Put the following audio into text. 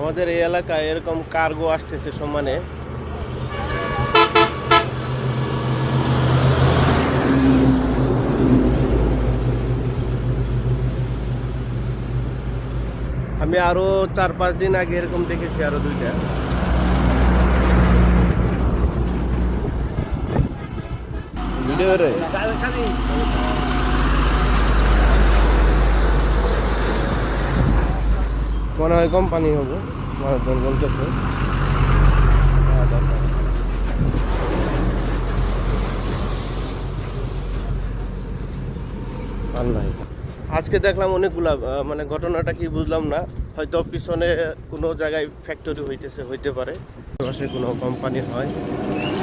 আমাদের এই এলাকায় এরকম কার্গো আসতেছে সমানে। আমি আরো 4-5 দিন আগে এরকম দেখেছি আরো দুইটা। ভিডিও রে মনে হয় কোম্পানি হবে মানুষজন বলতেছে। আজকে দেখলাম অনেকগুলা, মানে ঘটনাটা কি বুঝলাম না, হয়তো পিছনে কোনো জায়গায় ফ্যাক্টরি হইতে পারে, কোনো কোম্পানি হয়।